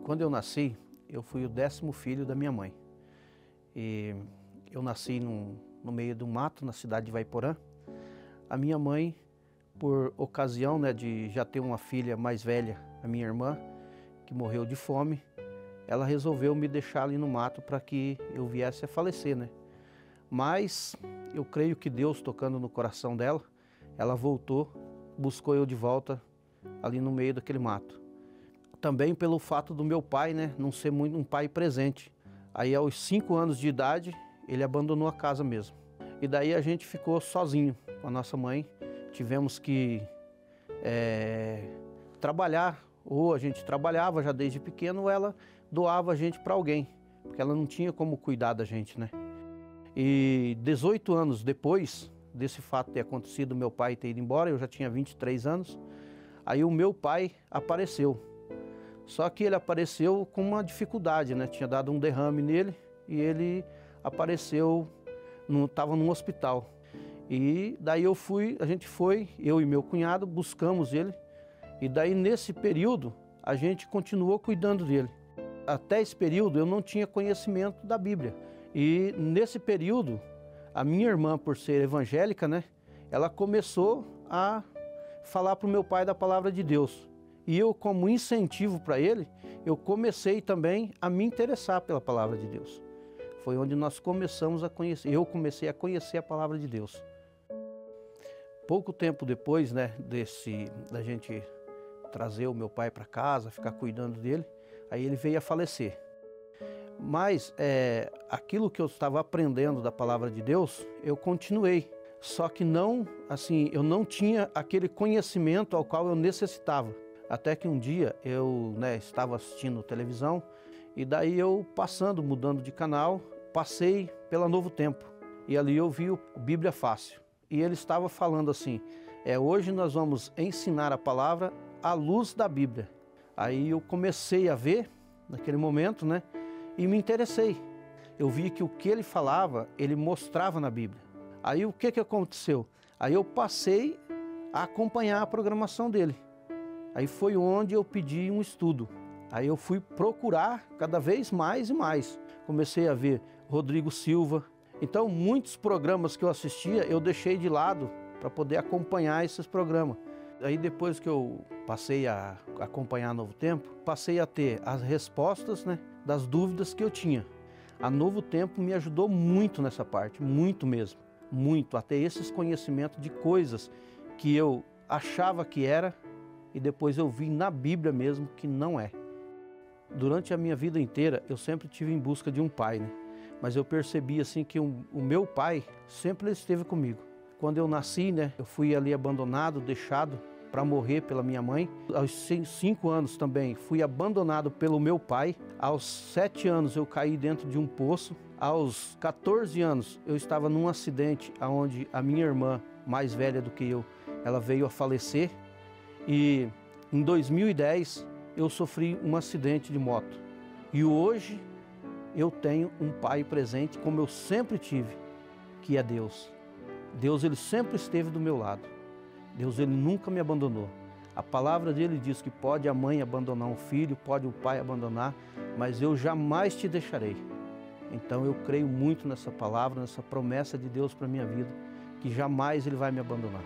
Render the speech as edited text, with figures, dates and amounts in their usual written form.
Quando eu nasci, eu fui o 10º filho da minha mãe. E eu nasci no meio do mato, na cidade de Vaiporã. A minha mãe, por ocasião, de já ter uma filha mais velha, a minha irmã, que morreu de fome, ela resolveu me deixar ali no mato para que eu viesse a falecer, Mas eu creio que Deus, tocando no coração dela, ela voltou, buscou eu de volta ali no meio daquele mato. Também pelo fato do meu pai, não ser muito um pai presente. Aí aos 5 anos de idade, ele abandonou a casa mesmo. E daí a gente ficou sozinho com a nossa mãe. Tivemos que trabalhar, ou a gente trabalhava já desde pequeno, ou ela doava a gente para alguém, porque ela não tinha como cuidar da gente, E 18 anos depois desse fato ter acontecido, meu pai ter ido embora, eu já tinha 23 anos, aí o meu pai apareceu. Só que ele apareceu com uma dificuldade, Tinha dado um derrame nele e ele apareceu, estava num hospital. E daí a gente foi, eu e meu cunhado, buscamos ele. E daí nesse período a gente continuou cuidando dele. Até esse período eu não tinha conhecimento da Bíblia. E nesse período, a minha irmã, por ser evangélica, ela começou a falar para o meu pai da palavra de Deus. E eu, como incentivo para ele, eu comecei também a me interessar pela palavra de Deus. Foi onde nós começamos a conhecer, eu comecei a conhecer a palavra de Deus. Pouco tempo depois, da gente trazer o meu pai para casa, ficar cuidando dele, aí ele veio a falecer. Mas aquilo que eu estava aprendendo da palavra de Deus, eu continuei. Só que não, assim, eu não tinha aquele conhecimento ao qual eu necessitava. Até que um dia eu estava assistindo televisão e daí eu mudando de canal, passei pela Novo Tempo. E ali eu vi o Bíblia Fácil. E ele estava falando assim, hoje nós vamos ensinar a palavra à luz da Bíblia. Aí eu comecei a ver, naquele momento, e me interessei. Eu vi que o que ele falava, ele mostrava na Bíblia. Aí o que aconteceu? Aí eu passei a acompanhar a programação dele. Aí foi onde eu pedi um estudo. Aí eu fui procurar cada vez mais e mais. Comecei a ver Rodrigo Silva. Então muitos programas que eu assistia, eu deixei de lado para poder acompanhar esses programas. Aí depois que eu passei a acompanhar Novo Tempo, passei a ter as respostas das dúvidas que eu tinha. A Novo Tempo me ajudou muito nessa parte, muito mesmo. Muito, a ter esses conhecimentos de coisas que eu achava que era, e depois eu vi na Bíblia mesmo que não é. Durante a minha vida inteira, eu sempre estive em busca de um pai, Mas eu percebi assim que o meu pai sempre esteve comigo. Quando eu nasci, eu fui ali abandonado, deixado para morrer pela minha mãe. Aos 5 anos também fui abandonado pelo meu pai. Aos 7 anos eu caí dentro de um poço. Aos 14 anos eu estava num acidente onde a minha irmã, mais velha do que eu, ela veio a falecer. E em 2010 eu sofri um acidente de moto. E hoje eu tenho um pai presente, como eu sempre tive, que é Deus. Deus, ele sempre esteve do meu lado. Deus, ele nunca me abandonou. A palavra dele diz que pode a mãe abandonar um filho, pode o pai abandonar, mas eu jamais te deixarei. Então eu creio muito nessa palavra, nessa promessa de Deus para a minha vida, que jamais ele vai me abandonar.